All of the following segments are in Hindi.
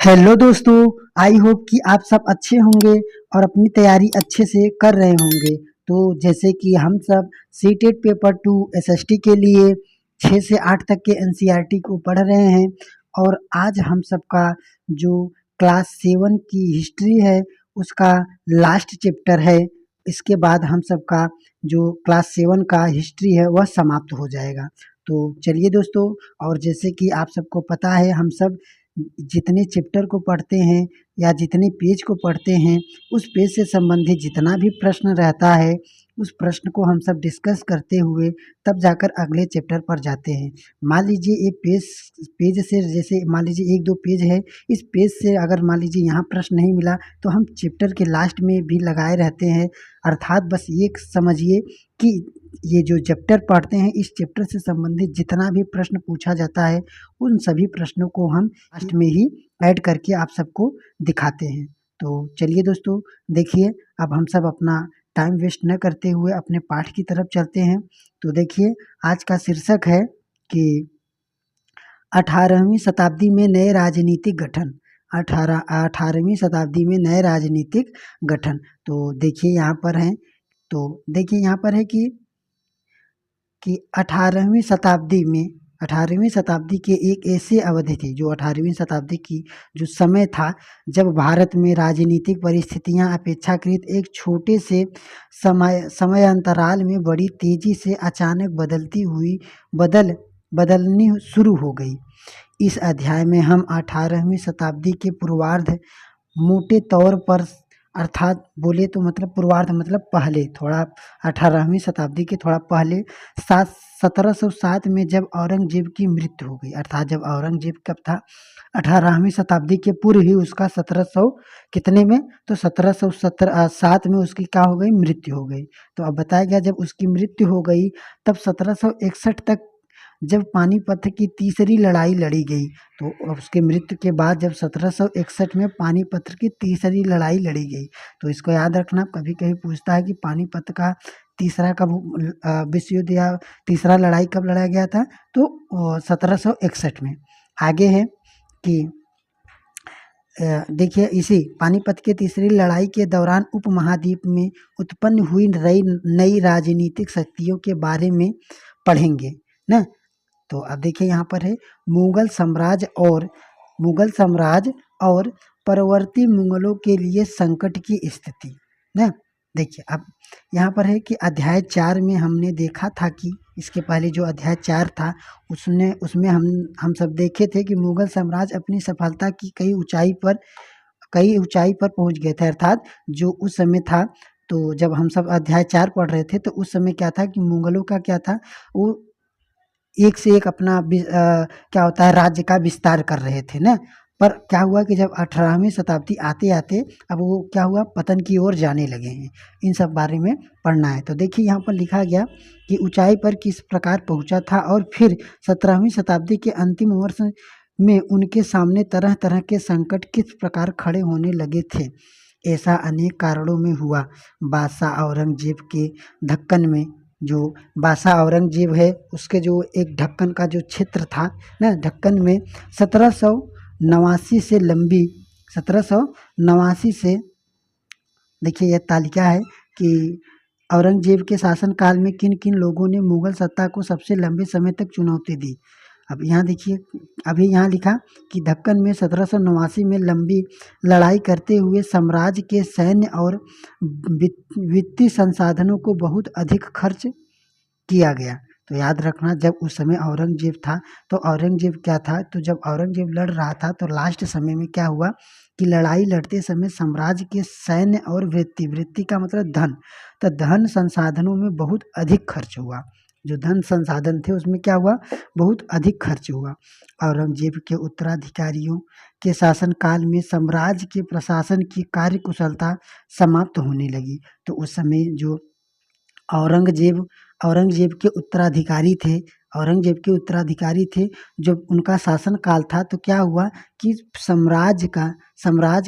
हेलो दोस्तों। आई होप कि आप सब अच्छे होंगे और अपनी तैयारी अच्छे से कर रहे होंगे। तो जैसे कि हम सब सीटेट पेपर 2 एसएसटी के लिए 6 से 8 तक के एनसीईआरटी को पढ़ रहे हैं और आज हम सबका जो क्लास 7 की हिस्ट्री है उसका लास्ट चैप्टर है। इसके बाद हम सबका जो क्लास 7 का हिस्ट्री है वह समाप्त हो जाएगा। तो चलिए दोस्तों, और जैसे कि आप सबको पता है हम सब जितने चैप्टर को पढ़ते हैं या जितने पेज को पढ़ते हैं उस पेज से संबंधित जितना भी प्रश्न रहता है उस प्रश्न को हम सब डिस्कस करते हुए तब जाकर अगले चैप्टर पर जाते हैं। मान लीजिए एक पेज पेज से, जैसे मान लीजिए 1-2 पेज है, इस पेज से अगर मान लीजिए यहाँ प्रश्न नहीं मिला तो हम चैप्टर के लास्ट में भी लगाए रहते हैं। अर्थात बस ये समझिए कि ये जो चैप्टर पढ़ते हैं इस चैप्टर से संबंधित जितना भी प्रश्न पूछा जाता है उन सभी प्रश्नों को हम लास्ट में ही ऐड करके आप सबको दिखाते हैं। तो चलिए दोस्तों, देखिए अब हम सब अपना टाइम वेस्ट न करते हुए अपने पाठ की तरफ चलते हैं। तो देखिए आज का शीर्षक है कि 18वीं शताब्दी में नए राजनीतिक गठन। 18वीं शताब्दी में नए राजनीतिक गठन। तो देखिए यहाँ पर है, तो देखिए यहाँ पर है कि 18वीं शताब्दी के एक ऐसे अवधि थी, जो 18वीं शताब्दी की जो समय था जब भारत में राजनीतिक परिस्थितियां अपेक्षाकृत एक छोटे से समय अंतराल में बड़ी तेजी से अचानक बदलनी शुरू हो गई। इस अध्याय में हम 18वीं शताब्दी के पूर्वार्ध, मोटे तौर पर अर्थात बोले तो मतलब पूर्वार्ध मतलब पहले थोड़ा, 18वीं शताब्दी के थोड़ा पहले 1707 में जब औरंगजेब की मृत्यु हो गई। अर्थात जब औरंगजेब कब था, 18वीं शताब्दी के पूर्व ही उसका 1700 कितने में, तो 1707 में उसकी क्या हो गई, मृत्यु हो गई। तो अब बताया गया जब उसकी मृत्यु हो गई तब 1761 तक जब पानीपत की तीसरी लड़ाई लड़ी गई, तो उसके मृत्यु के बाद जब 1761 में पानीपत की तीसरी लड़ाई लड़ी गई, तो इसको याद रखना, कभी कभी पूछता है कि पानीपत का तीसरा कब विश्व युद्ध या तीसरा लड़ाई कब लड़ा गया था, तो 1761 में। आगे है कि देखिए इसी पानीपत के तीसरी लड़ाई के दौरान उपमहाद्वीप में उत्पन्न हुई नई राजनीतिक शक्तियों के बारे में पढ़ेंगे ना। तो अब देखिए यहाँ पर है मुगल साम्राज्य और परवर्ती मुगलों के लिए संकट की स्थिति ना। देखिए अब यहाँ पर है कि अध्याय 4 में हमने देखा था कि इसके पहले जो अध्याय 4 था उसमें हम सब देखे थे कि मुगल साम्राज्य अपनी सफलता की कई ऊंचाई पर पहुंच गए थे। अर्थात जो उस समय था, तो जब हम सब अध्याय 4 पढ़ रहे थे तो उस समय क्या था कि मुगलों का क्या था, वो एक से एक अपना क्या होता है राज्य का विस्तार कर रहे थे ना। पर क्या हुआ कि जब 18वीं शताब्दी आते आते अब वो क्या हुआ, पतन की ओर जाने लगे हैं। इन सब बारे में पढ़ना है। तो देखिए यहाँ पर लिखा गया कि ऊंचाई पर किस प्रकार पहुंचा था और फिर 17वीं शताब्दी के अंतिम वर्ष में उनके सामने तरह तरह के संकट किस प्रकार खड़े होने लगे थे। ऐसा अनेक कारणों में हुआ। बादशाह औरंगजेब के ढक्कन में, जो बादशाह औरंगजेब है उसके जो एक ढक्कन का जो क्षेत्र था ना, ढक्कन में 1789 से लंबी 1789 से, देखिए यह तालिका है कि औरंगजेब के शासनकाल में किन किन लोगों ने मुगल सत्ता को सबसे लंबे समय तक चुनौती दी। अब यहाँ देखिए, अभी यहाँ लिखा कि ढक्कन में 1789 में लंबी लड़ाई करते हुए साम्राज्य के सैन्य और वित्तीय संसाधनों को बहुत अधिक खर्च किया गया। तो याद रखना जब उस समय औरंगजेब था, तो औरंगजेब क्या था, तो जब औरंगजेब लड़ रहा था तो लास्ट समय में क्या हुआ कि लड़ाई लड़ते समय साम्राज्य के सैन्य और वृत्ति का मतलब धन, तो धन संसाधनों में बहुत अधिक खर्च हुआ। जो धन संसाधन थे उसमें क्या हुआ, बहुत अधिक खर्च हुआ। औरंगजेब के उत्तराधिकारियों के शासनकाल में साम्राज्य के प्रशासन की कार्यकुशलता समाप्त होने लगी। तो उस समय जो औरंगजेब के उत्तराधिकारी थे, जब उनका शासन काल था तो क्या हुआ कि साम्राज्य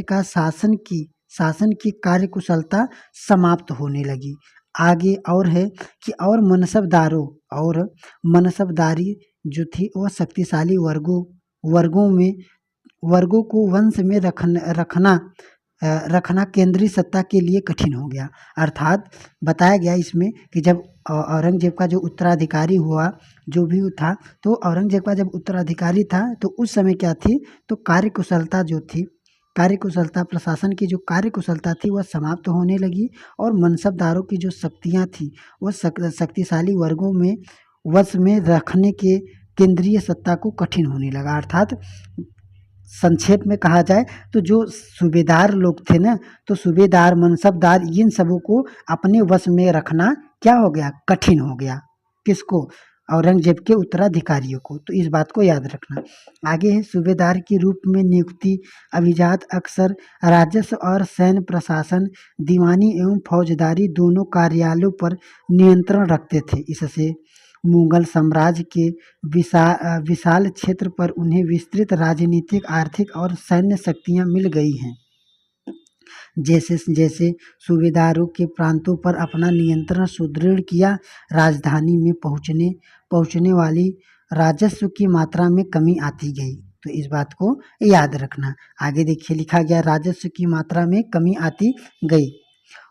का शासन की कार्यकुशलता समाप्त होने लगी। आगे और है कि और मनसबदारी जो थी वो शक्तिशाली वर्गों में वर्गों को वंश में रखना केंद्रीय सत्ता के लिए कठिन हो गया। अर्थात बताया गया इसमें कि जब औरंगजेब का जो उत्तराधिकारी हुआ, जो भी था, तो औरंगजेब का जब उत्तराधिकारी था तो उस समय क्या थी, तो कार्यकुशलता जो थी, कार्यकुशलता, प्रशासन की जो कार्यकुशलता थी वह समाप्त होने लगी और मनसबदारों की जो शक्तियाँ थी वह शक्तिशाली वर्गों में वश में रखने के केंद्रीय सत्ता को कठिन होने लगा। अर्थात संक्षेप में कहा जाए तो जो सूबेदार लोग थे ना, तो सूबेदार, मनसबदार, इन सबों को अपने वश में रखना क्या हो गया, कठिन हो गया। किसको, औरंगजेब के उत्तराधिकारियों को। तो इस बात को याद रखना। आगे है सूबेदार के रूप में नियुक्ति। अभिजात अक्सर राजस्व और सैन्य प्रशासन, दीवानी एवं फौजदारी दोनों कार्यालयों पर नियंत्रण रखते थे। इससे मुगल साम्राज्य के विशाल क्षेत्र पर उन्हें विस्तृत राजनीतिक, आर्थिक और सैन्य शक्तियां मिल गई हैं। जैसे जैसे सूबेदारों के प्रांतों पर अपना नियंत्रण सुदृढ़ किया, राजधानी में पहुंचने वाली राजस्व की मात्रा में कमी आती गई। तो इस बात को याद रखना। आगे देखिए लिखा गया, राजस्व की मात्रा में कमी आती गई।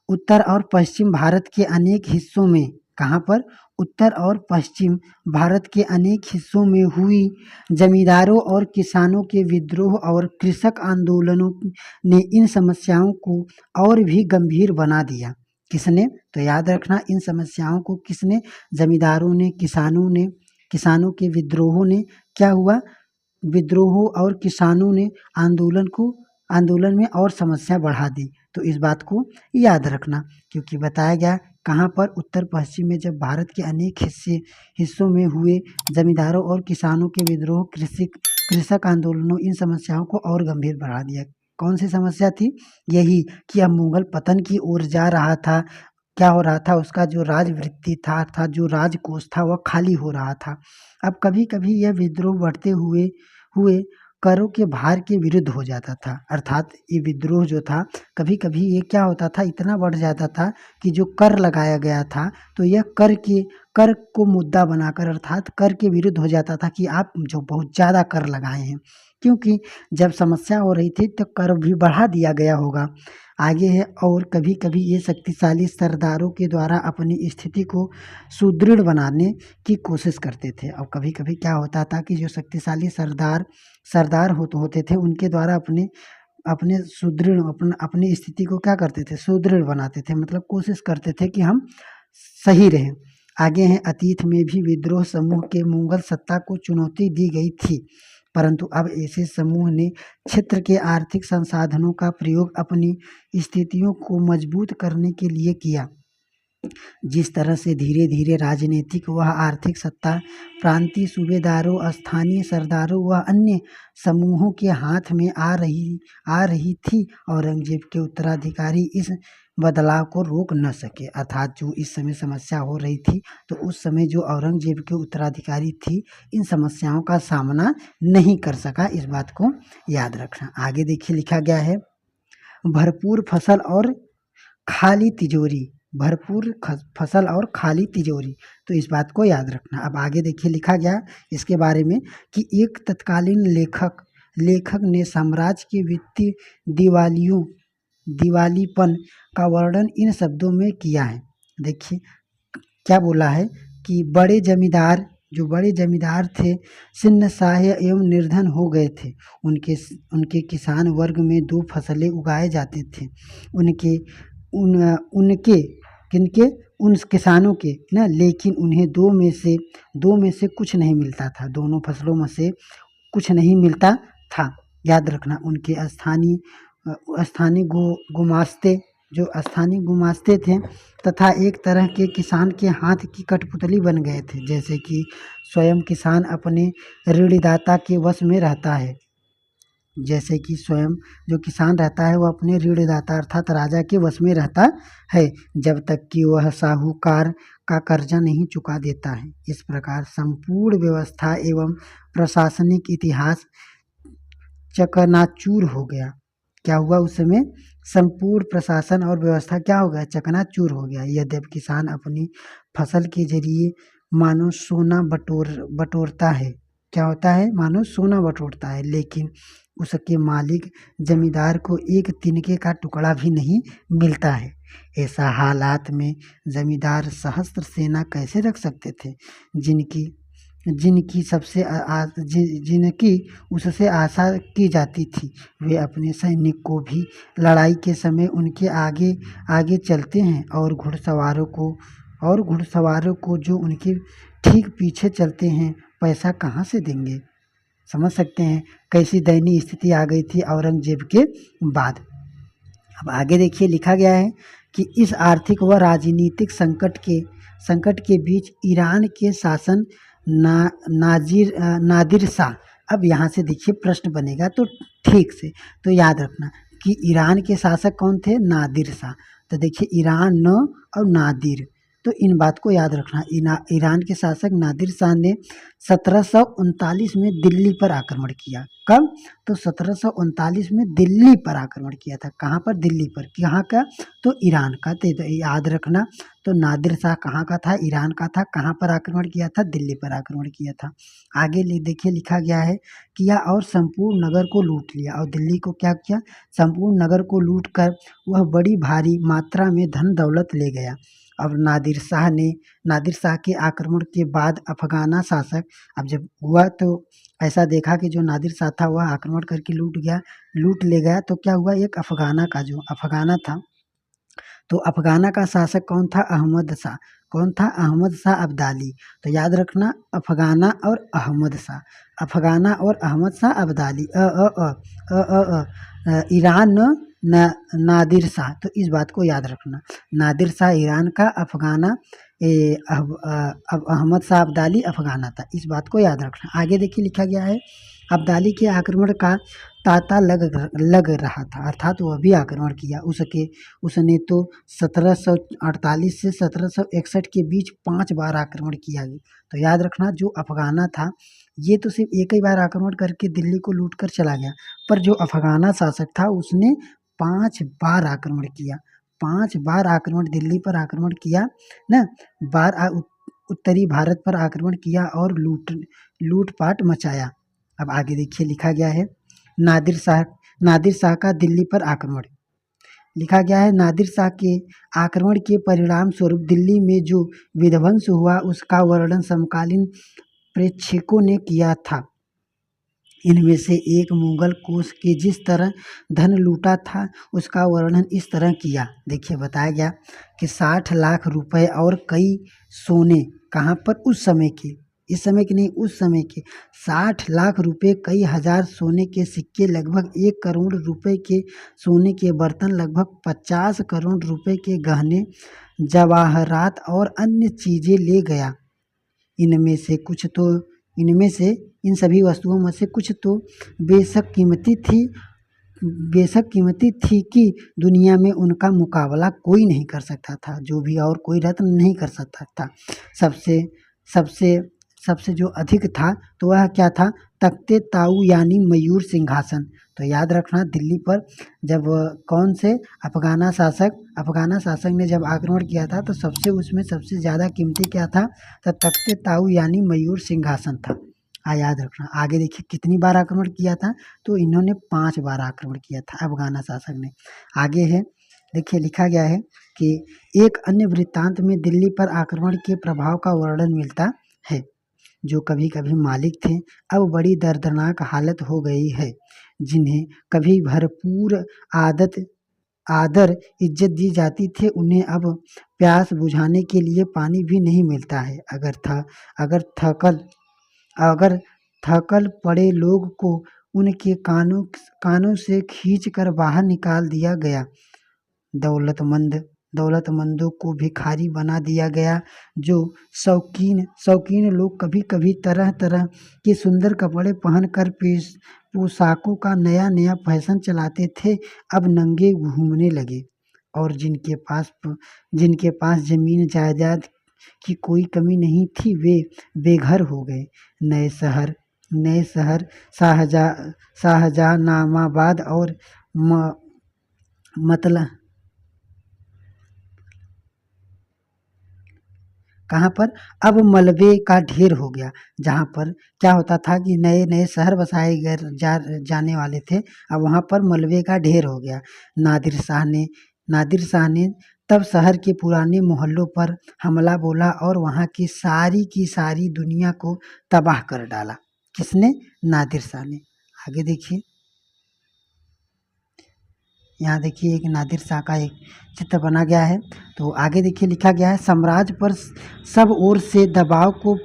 उत्तर और पश्चिम भारत के अनेक हिस्सों में, कहाँ पर, उत्तर और पश्चिम भारत के अनेक हिस्सों में हुई जमींदारों और किसानों के विद्रोह और कृषक आंदोलनों ने इन समस्याओं को और भी गंभीर बना दिया। किसने, तो याद रखना, इन समस्याओं को किसने, जमींदारों ने, किसानों के विद्रोहों ने, क्या हुआ, विद्रोहों और किसानों ने आंदोलन में और समस्या बढ़ा दी। तो इस बात को याद रखना, क्योंकि बताया गया कहाँ पर, उत्तर पश्चिम में जब भारत के अनेक हिस्सों में हुए जमींदारों और किसानों के विद्रोह, कृषक आंदोलनों, इन समस्याओं को और गंभीर बढ़ा दिया। कौन सी समस्या थी, यही कि अब मुगल पतन की ओर जा रहा था। क्या हो रहा था, उसका जो राजवृत्ति था अर्थात जो राजकोष था वह खाली हो रहा था। अब कभी कभी यह विद्रोह बढ़ते हुए करों के भार के विरुद्ध हो जाता था। अर्थात ये विद्रोह जो था, कभी कभी ये क्या होता था, इतना बढ़ जाता था कि जो कर लगाया गया था, तो यह कर को मुद्दा बनाकर, अर्थात कर के विरुद्ध हो जाता था कि आप जो बहुत ज़्यादा कर लगाए हैं, क्योंकि जब समस्या हो रही थी तो कर भी बढ़ा दिया गया होगा। आगे है, और कभी कभी ये शक्तिशाली सरदारों के द्वारा अपनी स्थिति को सुदृढ़ बनाने की कोशिश करते थे। और कभी कभी क्या होता था कि जो शक्तिशाली सरदार होते थे, उनके द्वारा अपने सुदृढ़ अपनी स्थिति को क्या करते थे, सुदृढ़ बनाते थे, मतलब कोशिश करते थे कि हम सही रहें। आगे हैं, अतीत में भी विद्रोह समूह के मुगल सत्ता को चुनौती दी गई थी, परंतु अब ऐसे समूह ने क्षेत्र के आर्थिक संसाधनों का प्रयोग अपनी स्थितियों को मजबूत करने के लिए किया। जिस तरह से धीरे धीरे राजनीतिक व आर्थिक सत्ता प्रांतीय सूबेदारों, स्थानीय सरदारों व अन्य समूहों के हाथ में आ रही थी, औरंगजेब के उत्तराधिकारी इस बदलाव को रोक न सके। अर्थात जो इस समय समस्या हो रही थी, तो उस समय जो औरंगजेब के उत्तराधिकारी थी, इन समस्याओं का सामना नहीं कर सका। इस बात को याद रखना। आगे देखिए लिखा गया है, भरपूर फसल और खाली तिजोरी, भरपूर फसल और खाली तिजोरी। तो इस बात को याद रखना। अब आगे देखिए लिखा गया इसके बारे में कि एक तत्कालीन लेखक ने साम्राज्य के वित्तीय दिवालीपन का वर्णन इन शब्दों में किया है। देखिए क्या बोला है कि जो बड़े जमींदार थे, शिन्नशाह एवं निर्धन हो गए थे। उनके किसान वर्ग में दो फसलें उगाए जाते थे। उन किसानों के ना, लेकिन उन्हें दो में से कुछ नहीं मिलता था, दोनों फसलों में से कुछ नहीं मिलता था। याद रखना, उनके स्थानीय गुमास्ते थे तथा एक तरह के किसान के हाथ की कठपुतली बन गए थे। जैसे कि स्वयं किसान अपने ऋणदाता के वश में रहता है, जैसे कि स्वयं जो किसान रहता है वह अपने ऋणदाता अर्थात राजा के वश में रहता है, जब तक कि वह साहूकार का कर्जा नहीं चुका देता है। इस प्रकार संपूर्ण व्यवस्था एवं प्रशासनिक इतिहास चकनाचूर हो गया। क्या हुआ उस समय, संपूर्ण प्रशासन और व्यवस्था क्या हो गया, चकनाचूर हो गया। यद्यपि किसान अपनी फसल के जरिए मानो सोना बटोरता है, क्या होता है, मानो सोना बटोरता है, लेकिन उसके मालिक जमींदार को एक तिनके का टुकड़ा भी नहीं मिलता है। ऐसा हालात में जमींदार सहस्त्र सेना कैसे रख सकते थे, जिनकी जिनकी सबसे जिनकी उससे आशा की जाती थी। वे अपने सैनिक को भी लड़ाई के समय उनके आगे आगे चलते हैं और घुड़सवारों को जो उनके ठीक पीछे चलते हैं, पैसा कहाँ से देंगे। समझ सकते हैं कैसी दयनीय स्थिति आ गई थी औरंगजेब के बाद। अब आगे देखिए लिखा गया है कि इस आर्थिक व राजनीतिक संकट के बीच ईरान के शासन नादिर शाह। अब यहाँ से देखिए प्रश्न बनेगा तो ठीक से तो याद रखना कि ईरान के शासक कौन थे, नादिर शाह। तो देखिए ईरान न और नादिर, तो इन बात को याद रखना। ईरान के शासक नादिर शाह ने 1739 में दिल्ली पर आक्रमण किया। कब? तो 1739 में दिल्ली पर आक्रमण किया था। कहाँ पर? दिल्ली पर। कहाँ का? तो ईरान का। तो याद रखना, तो नादिर शाह कहाँ का था? ईरान का था। कहाँ पर आक्रमण किया था? दिल्ली पर आक्रमण किया था। आगे देखिए लिखा गया है, किया और संपूर्ण नगर को लूट लिया। और दिल्ली को क्या किया? संपूर्ण नगर को लूट कर वह बड़ी भारी मात्रा में धन दौलत ले गया। अब नादिर शाह के आक्रमण के बाद अफगाना शासक, अब जब हुआ तो ऐसा देखा कि जो नादिर शाह था वह आक्रमण करके लूट ले गया, तो क्या हुआ, एक अफगाना था, तो अफगाना का शासक कौन था? अहमद शाह। कौन था? अहमद शाह अब्दाली। तो याद रखना अफगाना और अहमद शाह, अफगाना और अहमद शाह अब्दाली। ईरान नादिर शाह। तो इस बात को याद रखना, नादिर शाह ईरान का, अफगाना अहमद शाह अब्दाली अफगाना था। इस बात को याद रखना। आगे देखिए लिखा गया है, अब्दाली के आक्रमण का तांता लग रहा था, अर्थात वह भी आक्रमण किया। उसने तो 1748 से 1761 के बीच 5 बार आक्रमण किया। तो याद रखना जो अफगाना था ये तो सिर्फ एक ही बार आक्रमण करके दिल्ली को लूट कर चला गया, पर जो अफगाना शासक था उसने 5 बार आक्रमण किया। 5 बार आक्रमण दिल्ली पर आक्रमण किया ना, उत्तरी भारत पर आक्रमण किया और लूटपाट मचाया। अब आगे देखिए लिखा गया है, नादिर शाह का दिल्ली पर आक्रमण। लिखा गया है, नादिर शाह के आक्रमण के परिणाम स्वरूप दिल्ली में जो विध्वंस हुआ उसका वर्णन समकालीन प्रेक्षकों ने किया था। इनमें से एक मुगल कोष के जिस तरह धन लूटा था उसका वर्णन इस तरह किया। देखिए बताया गया कि 60 लाख रुपए और कई सोने, कहाँ पर? उस समय के, इस समय के नहीं, उस समय के 60 लाख रुपए, कई हजार सोने के सिक्के, लगभग 1 करोड़ रुपए के सोने के बर्तन, लगभग 50 करोड़ रुपए के गहने, जवाहरात और अन्य चीजें ले गया। इनमें से इन सभी वस्तुओं में से कुछ तो बेशक कीमती थी कि दुनिया में उनका मुकाबला कोई नहीं कर सकता था, जो भी और कोई रत्न नहीं कर सकता था। सबसे जो अधिक था तो वह क्या था? तख्ते ताऊ यानी मयूर सिंहासन। तो याद रखना दिल्ली पर जब कौन से अफगाना शासक ने जब आक्रमण किया था तो उसमें सबसे ज़्यादा कीमती क्या था? तो तख्ते ताऊ यानी मयूर सिंहासन था। याद रखना। आगे देखिए कितनी बार आक्रमण किया था? तो इन्होंने 5 बार आक्रमण किया था अफगाना शासक ने। आगे है, देखिए लिखा गया है कि एक अन्य वृत्तांत में दिल्ली पर आक्रमण के प्रभाव का वर्णन मिलता है। जो कभी कभी मालिक थे अब बड़ी दर्दनाक हालत हो गई है, जिन्हें कभी भरपूर आदर इज्जत दी जाती थी, उन्हें अब प्यास बुझाने के लिए पानी भी नहीं मिलता है। अगर थकल पड़े लोग को उनके कानों से खींचकर बाहर निकाल दिया गया। दौलतमंदों को भिखारी बना दिया गया। जो शौकीन लोग कभी कभी तरह तरह के सुंदर कपड़े पहनकर पोशाकों का नया फैशन चलाते थे, अब नंगे घूमने लगे। और जिनके पास जमीन जायदाद की कोई कमी नहीं थी वे बेघर हो गए। नए शहर शाहजहानाबाद और कहाँ पर? अब मलबे का ढेर हो गया। जहाँ पर क्या होता था कि नए नए शहर बसाए गए जाने वाले थे, अब वहाँ पर मलबे का ढेर हो गया। नादिर शाह ने तब शहर के पुराने मोहल्लों पर हमला बोला और वहाँ की सारी दुनिया को तबाह कर डाला। किसने? नादिर शाह ने। आगे देखिए, यहाँ देखिए एक नादिर शाह का एक चित्र बना गया है। तो आगे देखिए लिखा गया है, साम्राज्य पर सब ओर से दबाव को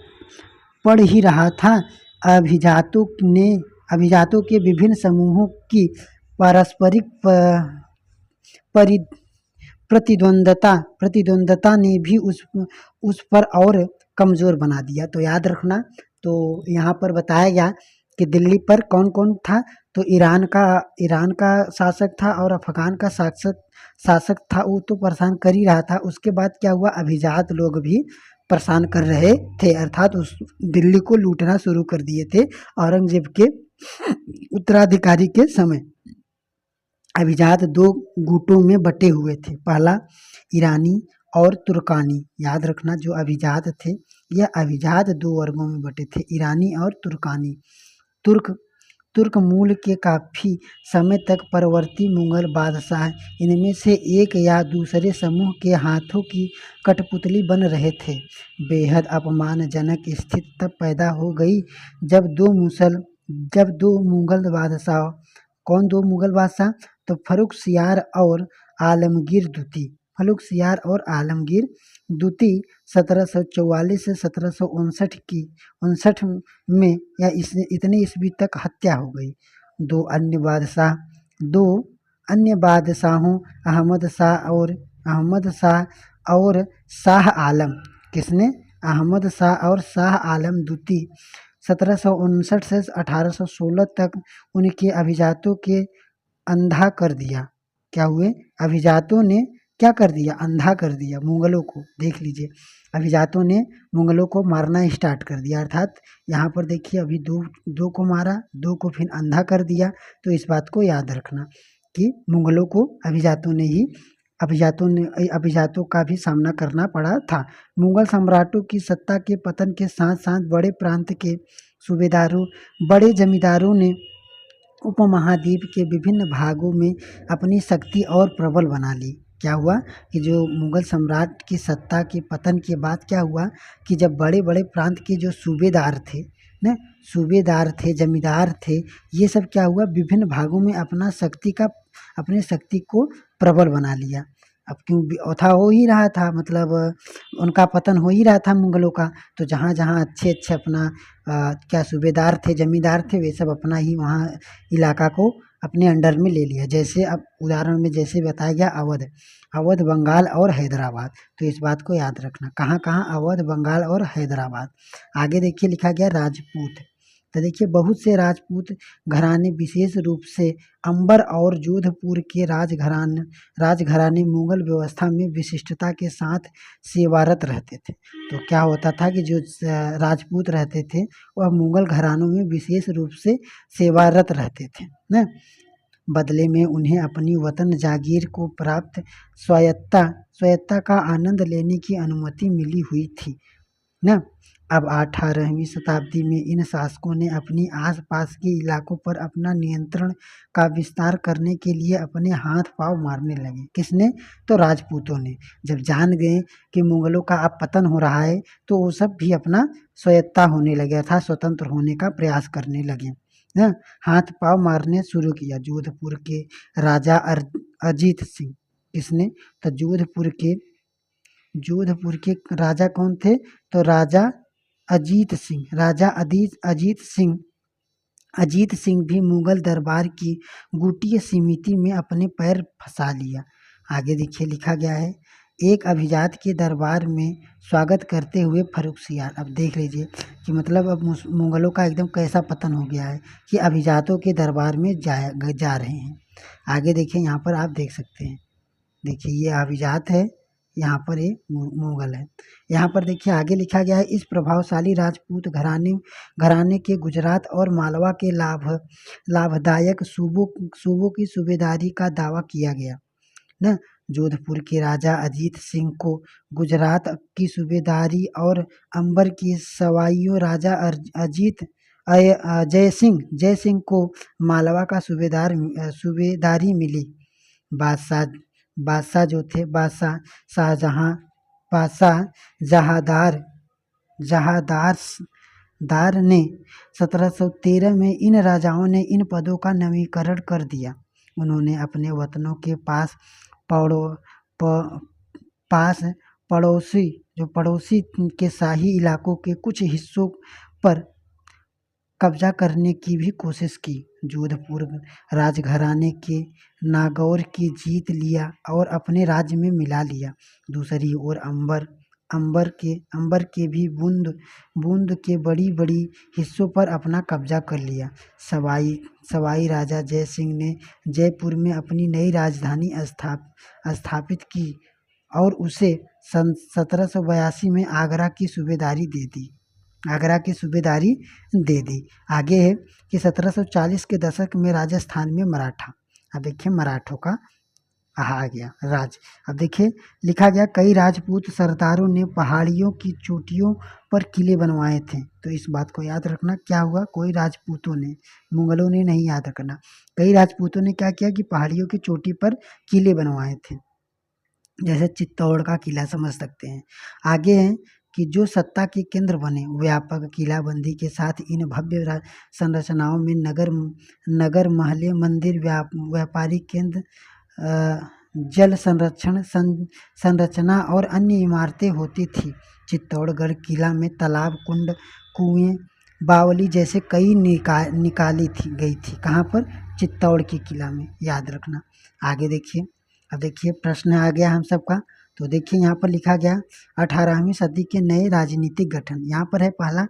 पड़ ही रहा था। अभिजातों ने अभिजातों के विभिन्न समूहों की पारस्परिक परि प्रतिद्वंदता ने भी उस पर और कमज़ोर बना दिया। तो याद रखना, तो यहाँ पर बताया गया कि दिल्ली पर कौन कौन था। तो ईरान का शासक था और अफ़गान का शासक था, वो तो परेशान कर ही रहा था। उसके बाद क्या हुआ, अभिजात लोग भी परेशान कर रहे थे, अर्थात उस दिल्ली को लूटना शुरू कर दिए थे औरंगजेब के उत्तराधिकारी के समय। अभिजात दो गुटों में बटे हुए थे, पहला ईरानी और तुर्कानी। याद रखना, जो अभिजात थे, यह अभिजात दो वर्गों में बटे थे, ईरानी और तुर्कानी। तुर्क तुर्क मूल के काफ़ी समय तक परवर्ती मुगल बादशाह इनमें से एक या दूसरे समूह के हाथों की कठपुतली बन रहे थे। बेहद अपमानजनक स्थिति तब पैदा हो गई जब दो मुगल बादशाह, कौन दो मुगल बादशाह? तो फर्रुख सियार और आलमगीर द्वितीय 1744 से 1759 में या इतने ईस्वी तक हत्या हो गई। दो अन्य बादशाहों अहमद शाह और शाह आलम, किसने? अहमद शाह और शाह आलम द्वितीय 1759 से 1816 तक उनके अभिजातों के अंधा कर दिया। क्या हुए? अभिजातों ने क्या कर दिया? अंधा कर दिया मुगलों को। देख लीजिए, अभिजातों ने मुगलों को मारना स्टार्ट कर दिया, अर्थात यहाँ पर देखिए अभी दो को मारा, दो को फिर अंधा कर दिया। तो इस बात को याद रखना कि मुगलों को अभिजातों का भी सामना करना पड़ा था। मुगल सम्राटों की सत्ता के पतन के साथ साथ बड़े प्रांत के सूबेदारों, बड़े जमींदारों ने उपमहाद्वीप के विभिन्न भागों में अपनी शक्ति और प्रबल बना ली। क्या हुआ कि जो मुगल सम्राट की सत्ता के पतन के बाद क्या हुआ कि जब बड़े बड़े प्रांत के जो सूबेदार थे, जमींदार थे, ये सब क्या हुआ, विभिन्न भागों में अपने शक्ति को प्रबल बना लिया। अब क्यों था, हो ही रहा था, मतलब उनका पतन हो ही रहा था मुगलों का। तो जहाँ जहाँ अच्छे अपना क्या सूबेदार थे, जमींदार थे, वे सब अपना ही वहाँ इलाका को अपने अंडर में ले लिया। जैसे अब उदाहरण में जैसे बताया गया अवध, बंगाल और हैदराबाद। तो इस बात को याद रखना, कहाँ कहाँ? अवध, बंगाल और हैदराबाद। आगे देखिए लिखा गया राजपूत। तो देखिए बहुत से राजपूत घराने, विशेष रूप से अंबर और जोधपुर के राजघराने मुगल व्यवस्था में विशिष्टता के साथ सेवारत रहते थे। तो क्या होता था कि जो राजपूत रहते थे वह मुगल घरानों में विशेष रूप से सेवारत रहते थे ना। बदले में उन्हें अपनी वतन जागीर को प्राप्त स्वायत्ता का आनंद लेने की अनुमति मिली हुई थी ना। अब 18वीं शताब्दी में इन शासकों ने अपनी आसपास के इलाकों पर अपना नियंत्रण का विस्तार करने के लिए अपने हाथ पांव मारने लगे। किसने? तो राजपूतों ने। जब जान गए कि मुगलों का अब पतन हो रहा है तो वो सब भी अपना स्वायत्ता होने लगे था, स्वतंत्र होने का प्रयास करने लगे ना। हाथ पांव मारने शुरू किया। जोधपुर के राजा अजीत सिंह, किसने? तो जोधपुर के राजा कौन थे? तो राजा अजीत सिंह भी मुगल दरबार की गुटीय समिति में अपने पैर फंसा लिया। आगे देखिए लिखा गया है, एक अभिजात के दरबार में स्वागत करते हुए फर्रुख सियार। अब देख लीजिए कि मतलब अब मुगलों का एकदम कैसा पतन हो गया है कि अभिजातों के दरबार में जा रहे हैं। आगे देखिए, यहाँ पर आप देख सकते हैं, देखिए ये अभिजात है, यहाँ पर ये मुगल है। यहाँ पर देखिए आगे लिखा गया है, इस प्रभावशाली राजपूत घराने के गुजरात और मालवा के लाभदायक सूबों की सूबेदारी का दावा किया गया ना। जोधपुर के राजा अजीत सिंह को गुजरात की सूबेदारी और अंबर की सवाइयों राजा जय सिंह को मालवा का सूबेदारी मिली। बादशाह बादशाह जो थे बादशाह शाहजहां बादशाह जहादार जहादार दार ने 1713 में इन राजाओं ने इन पदों का नवीकरण कर दिया। उन्होंने अपने वतनों के पड़ो प, पास पड़ोसी के शाही इलाकों के कुछ हिस्सों पर कब्जा करने की भी कोशिश की। जोधपुर राजघराने के नागौर की जीत लिया और अपने राज्य में मिला लिया। दूसरी ओर अंबर के भी बूंद के बड़ी हिस्सों पर अपना कब्जा कर लिया। सवाई राजा जय सिंह ने जयपुर में अपनी नई राजधानी स्थापित की और उसे सन 1782 में आगरा की सूबेदारी दे दी। आगे है कि 1740 के दशक में राजस्थान में मराठा, अब देखिए मराठों का आ गया राज। अब देखिए लिखा गया कई राजपूत सरदारों ने पहाड़ियों की चोटियों पर किले बनवाए थे। तो इस बात को याद रखना, क्या हुआ, कोई राजपूतों ने, मुगलों ने नहीं, याद रखना। कई राजपूतों ने क्या किया कि पहाड़ियों की चोटी पर किले बनवाए थे, जैसे चित्तौड़ का किला समझ सकते हैं। आगे है कि जो सत्ता के केंद्र बने, व्यापक किलाबंदी के साथ इन भव्य संरचनाओं में नगर महले, मंदिर, व्यापारिक केंद्र, जल संरचना और अन्य इमारतें होती थी। चित्तौड़गढ़ किला में तालाब, कुंड, कुएं, बावली जैसे कई निकाली गई थी। कहाँ पर? चित्तौड़ के किला में, याद रखना। आगे देखिए, अब देखिए प्रश्न आ गया हम सबका। तो देखिए यहाँ पर लिखा गया 18वीं सदी के नए राजनीतिक गठन। यहाँ पर है पहला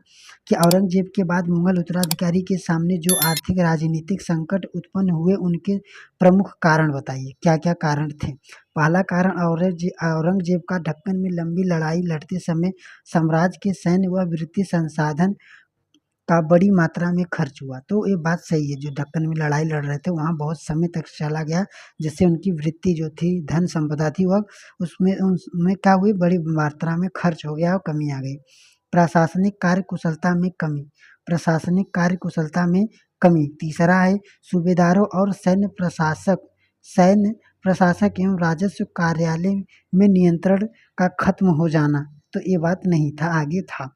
कि औरंगजेब के बाद मुगल उत्तराधिकारी के सामने जो आर्थिक राजनीतिक संकट उत्पन्न हुए, उनके प्रमुख कारण बताइए, क्या क्या कारण थे। पहला कारण, औरंगजेब का दक्कन में लंबी लड़ाई लड़ते समय साम्राज्य के सैन्य व वित्तीय संसाधन का बड़ी मात्रा में खर्च हुआ। तो ये बात सही है, जो दक्कन में लड़ाई लड़ रहे थे वहाँ बहुत समय तक चला गया, जिससे उनकी वृत्ति जो थी, धन संपदा थी, वह उसमें क्या हुई, बड़ी मात्रा में खर्च हो गया और कमी आ गई। प्रशासनिक कार्य कुशलता में कमी। तीसरा है सूबेदारों और सैन्य प्रशासक एवं राजस्व कार्यालय में नियंत्रण का खत्म हो जाना। तो ये बात नहीं था, आगे था।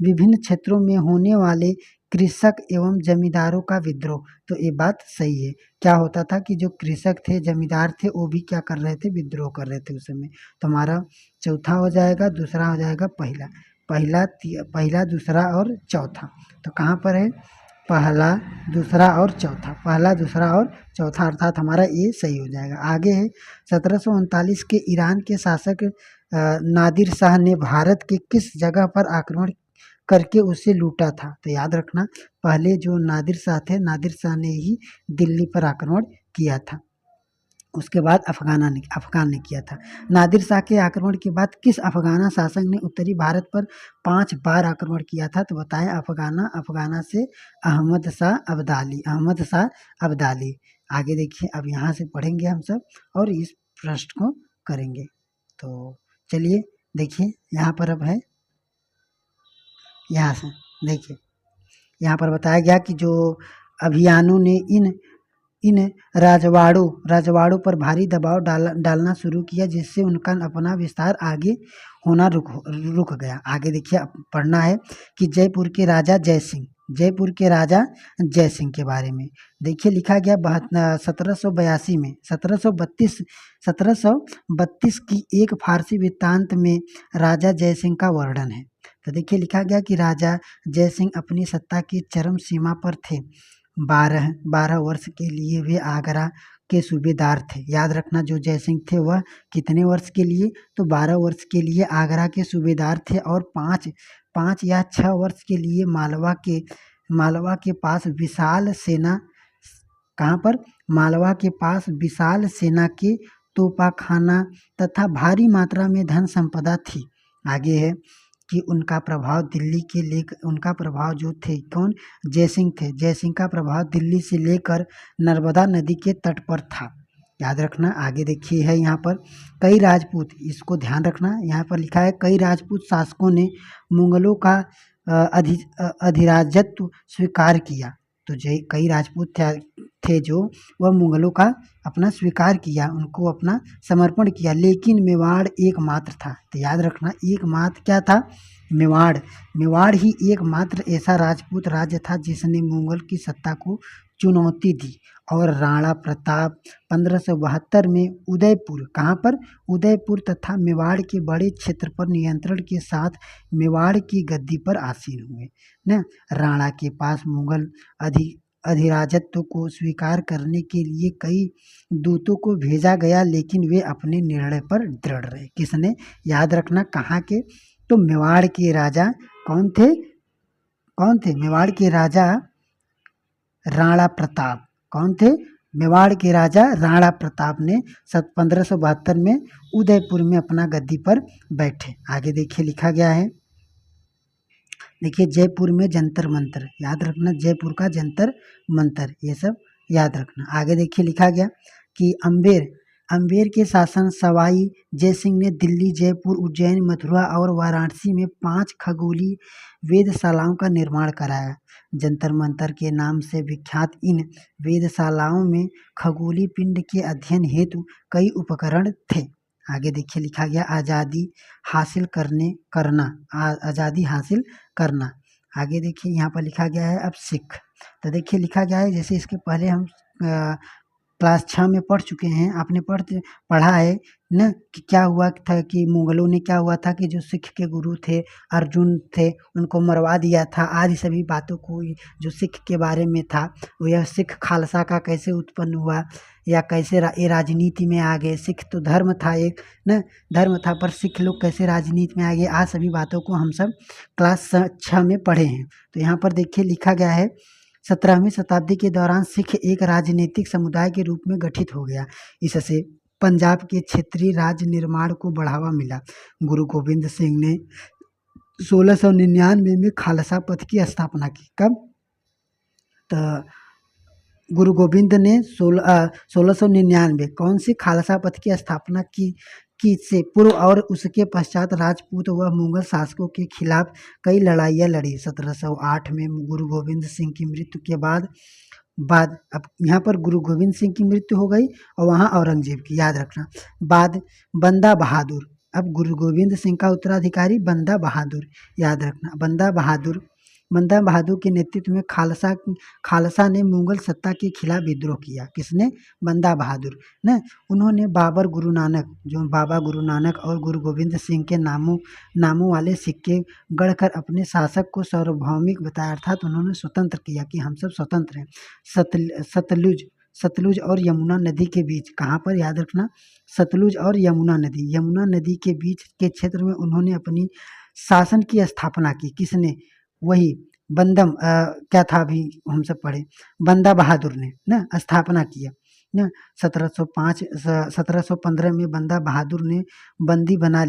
विभिन्न क्षेत्रों में होने वाले कृषक एवं जमींदारों का विद्रोह। तो ये बात सही है। क्या होता था कि जो कृषक थे, जमींदार थे, वो भी क्या कर रहे थे, विद्रोह कर रहे थे उस समय। तो हमारा चौथा हो जाएगा, दूसरा हो जाएगा पहला, दूसरा और चौथा। तो कहाँ पर है? पहला, दूसरा और चौथा, अर्थात हमारा ये सही हो जाएगा। आगे है 1739 के ईरान के शासक नादिर शाह ने भारत के किस जगह पर आक्रमण करके उसे लूटा था। तो याद रखना, पहले जो नादिर शाह थे, नादिर शाह ने ही दिल्ली पर आक्रमण किया था। उसके बाद अफगान ने किया था। नादिर शाह के आक्रमण के बाद किस अफगाना शासक ने उत्तरी भारत पर 5 बार आक्रमण किया था? तो बताएं, अफगाना से अहमद शाह अब्दाली। आगे देखिए, अब यहाँ से पढ़ेंगे हम सब और इस प्रश्न को करेंगे। तो चलिए देखिए, यहाँ पर अब है, यहाँ से देखिए, यहाँ पर बताया गया कि जो अभियानों ने इन राजवाड़ों पर भारी दबाव डालना शुरू किया, जिससे उनका अपना विस्तार आगे होना रुक गया। आगे देखिए, पढ़ना है कि जयपुर के राजा जय सिंह के बारे में देखिए। लिखा गया 1782 में 1732 की एक फारसी वृत्तांत में राजा जय सिंह का वर्णन है। तो देखिए लिखा गया कि राजा जय सिंह अपनी सत्ता की चरम सीमा पर थे। 12 वर्ष के लिए वे आगरा के सूबेदार थे। याद रखना, जो जय सिंह थे वह कितने वर्ष के लिए? तो 12 वर्ष के लिए आगरा के सूबेदार थे और 5 या 6 वर्ष के लिए मालवा के पास विशाल सेना, कहाँ पर? मालवा के पास विशाल सेना के तोपाखाना तथा भारी मात्रा में धन संपदा थी। आगे है कि उनका प्रभाव उनका प्रभाव जो थे, कौन? जय सिंह थे। जय सिंह का प्रभाव दिल्ली से लेकर नर्मदा नदी के तट पर था। याद रखना। आगे देखिए है यहाँ पर कई राजपूत, इसको ध्यान रखना, यहाँ पर लिखा है कई राजपूत शासकों ने मुगलों का अधिराजत्व स्वीकार किया। तो जो कई राजपूत थे जो वह मुगलों का अपना स्वीकार किया, उनको अपना समर्पण किया, लेकिन मेवाड़ एकमात्र था। तो याद रखना एकमात्र क्या था, मेवाड़। मेवाड़ ही एकमात्र ऐसा राजपूत राज्य था जिसने मुगल की सत्ता को चुनौती दी और राणा प्रताप 1572 में उदयपुर, कहाँ पर, उदयपुर तथा मेवाड़ के बड़े क्षेत्र पर नियंत्रण के साथ मेवाड़ की गद्दी पर आसीन हुए न। राणा के पास मुगल अधिराजत्व को स्वीकार करने के लिए कई दूतों को भेजा गया, लेकिन वे अपने निर्णय पर दृढ़ रहे। किसने, याद रखना कहाँ के, तो मेवाड़ के राजा कौन थे, कौन थे, मेवाड़ के राजा राणा प्रताप। कौन थे, मेवाड़ के राजा राणा प्रताप ने 1572 में उदयपुर में अपना गद्दी पर बैठे। आगे देखिए लिखा गया है, देखिए जयपुर में जंतर मंतर, याद रखना जयपुर का जंतर मंतर, ये सब याद रखना। आगे देखिए लिखा गया कि अम्बेर के शासन सवाई जयसिंह ने दिल्ली, जयपुर, उज्जैन, मथुरा और वाराणसी में 5 खगोलीय वेधशालाओं का निर्माण कराया। जंतर मंतर के नाम से विख्यात इन वेधशालाओं में खगोलीय पिंड के अध्ययन हेतु कई उपकरण थे। आगे देखिए लिखा गया आज़ादी हासिल करना। आगे देखिए यहाँ पर लिखा गया है अब सिख। तो देखिए लिखा गया है, जैसे इसके पहले हम क्लास 6 में पढ़ चुके हैं, आपने पढ़ा है न कि क्या हुआ था कि मुगलों ने क्या हुआ था कि जो सिख के गुरु थे अर्जुन थे उनको मरवा दिया था। आदि सभी बातों को जो सिख के बारे में था, वो यह सिख खालसा का कैसे उत्पन्न हुआ या कैसे ये राजनीति में आ गए। सिख तो धर्म था, एक न धर्म था, पर सिख लोग कैसे राजनीति में आ गए, आज सभी बातों को हम सब क्लास 6 में पढ़े हैं। तो यहाँ पर देखिए लिखा गया है 17वीं शताब्दी के दौरान सिख एक राजनीतिक समुदाय के रूप में गठित हो गया। इससे पंजाब के क्षेत्रीय राज्य निर्माण को बढ़ावा मिला। गुरु गोविंद सिंह ने 1699 में खालसा पंथ की स्थापना की। कब, तो गुरु गोविंद ने 1699 कौन सी खालसा पंथ की स्थापना की से पूर्व और उसके पश्चात राजपूत व मुगल शासकों के खिलाफ कई लड़ाइयाँ लड़ी। 1708 में गुरु गोविंद सिंह की मृत्यु के बाद अब यहाँ पर गुरु गोविंद सिंह की मृत्यु हो गई और वहाँ औरंगजेब की, याद रखना। बाद बंदा बहादुर, अब गुरु गोविंद सिंह का उत्तराधिकारी बंदा बहादुर, याद रखना। बंदा बहादुर के नेतृत्व में खालसा ने मुगल सत्ता के खिलाफ विद्रोह किया। किसने, बंदा बहादुर ने। उन्होंने बाबा गुरु नानक और गुरु गोविंद सिंह के नामों वाले सिक्के गढ़कर अपने शासक को सार्वभौमिक बताया, अर्थात उन्होंने स्वतंत्र किया कि हम सब स्वतंत्र हैं। सतलुज और यमुना नदी के बीच, कहाँ पर, याद रखना सतलुज और यमुना नदी के बीच के क्षेत्र में उन्होंने अपनी शासन की स्थापना की। किसने, वही क्या था अभी हम सब पढ़े, बंदा बहादुर ने ना स्थापना किया ना। 1715 में बंदा बहादुर ने बंदी बना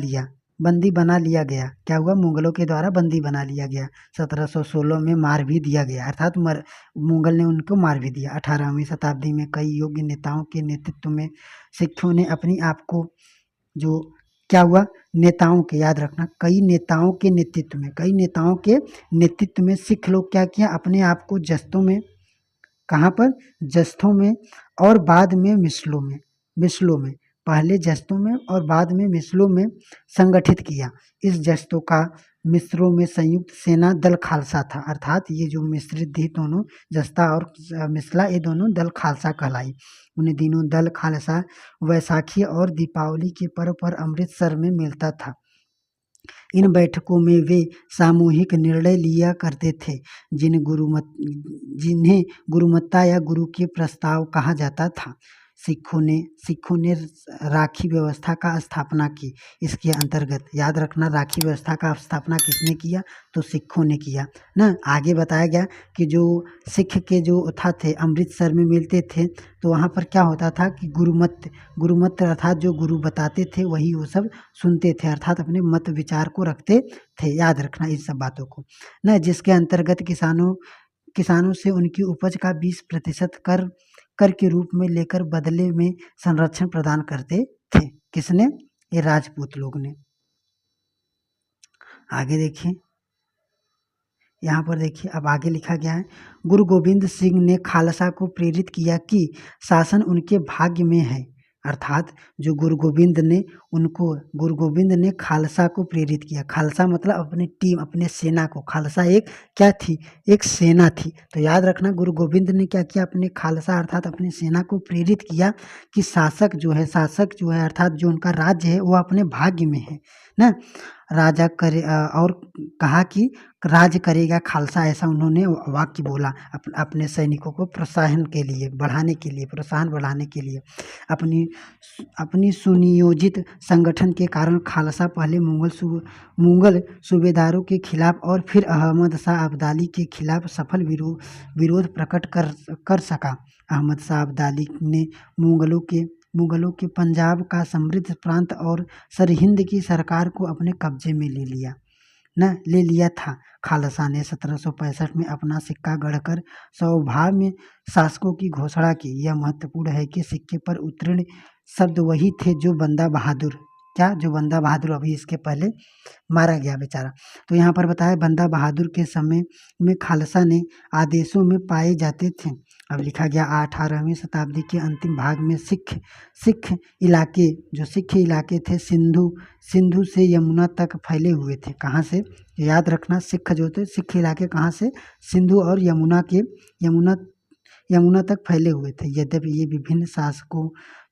लिया गया। क्या हुआ, मुगलों के द्वारा बंदी बना लिया गया। 1716 में मार भी दिया गया, अर्थात मुगल ने उनको मार भी दिया। 18वीं शताब्दी में कई योग्य नेताओं के नेतृत्व में सिखों ने अपनी आप को जो क्या हुआ, नेताओं के, याद रखना कई नेताओं के नेतृत्व में सिख लोग क्या किया, अपने आप को जस्तों में, कहाँ पर, जस्तों में और बाद में मिसलों में, पहले जस्तों में और बाद में मिसलों में संगठित किया। इस जस्तों का मिस्रों में संयुक्त सेना दल खालसा था, अर्थात ये जो मिश्रित थी दोनों जस्ता और मिसला, ये दोनों दल खालसा कहलाई। उन्हें दिनों दल खालसा वैसाखी और दीपावली के पर्व पर अमृतसर में मिलता था। इन बैठकों में वे सामूहिक निर्णय लिया करते थे जिन्हें गुरुमत्ता या गुरु के प्रस्ताव कहा जाता था। सिखों ने राखी व्यवस्था का स्थापना की। इसके अंतर्गत याद रखना राखी व्यवस्था का स्थापना किसने किया, तो सिखों ने किया ना। आगे बताया गया कि जो सिख के जो थे अमृतसर में मिलते थे, तो वहाँ पर क्या होता था कि गुरुमत अर्थात जो गुरु बताते थे वही वो सब सुनते थे, अर्थात अपने मत विचार को रखते थे। याद रखना इस सब बातों को ना, जिसके अंतर्गत किसानों से उनकी उपज का 20% कर के रूप में लेकर बदले में संरक्षण प्रदान करते थे। किसने? ये राजपूत लोग ने। आगे देखिए, यहाँ पर देखिए अब आगे लिखा गया है, गुरु गोविंद सिंह ने खालसा को प्रेरित किया कि शासन उनके भाग्य में है। अर्थात जो गुरु गोविंद ने खालसा को प्रेरित किया। खालसा मतलब अपनी टीम, अपने सेना को। खालसा एक क्या थी? एक सेना थी। तो याद रखना, गुरु गोविंद ने क्या किया? अपने खालसा अर्थात अपनी सेना को प्रेरित किया कि शासक जो है अर्थात जो उनका राज्य है वो अपने भाग्य में है ना। राजा करे और कहा कि राज करेगा खालसा, ऐसा उन्होंने वाक्य बोला अपने सैनिकों को प्रोत्साहन बढ़ाने के लिए। अपनी सुनियोजित संगठन के कारण खालसा पहले मुगल सूबेदारों के खिलाफ और फिर अहमद शाह अब्दाली के खिलाफ सफल विरोध प्रकट कर सका। अहमद शाह अब्दाली ने मुगलों के पंजाब का समृद्ध प्रांत और सरहिंद की सरकार को अपने कब्जे में ले लिया था। खालसा ने 1765 में अपना सिक्का गढ़कर सौभाव्य शासकों की घोषणा की। यह महत्वपूर्ण है कि सिक्के पर उत्तीर्ण शब्द वही थे जो बंदा बहादुर अभी इसके पहले मारा गया बेचारा। तो यहाँ पर बताया बंदा बहादुर के समय में खालसा ने आदेशों में पाए जाते थे। अब लिखा गया 18वीं शताब्दी के अंतिम भाग में सिख इलाके थे सिंधु से यमुना तक फैले हुए थे। कहाँ से? याद रखना, सिख इलाके कहाँ से? सिंधु और यमुना तक फैले हुए थे। यद्यपि ये विभिन्न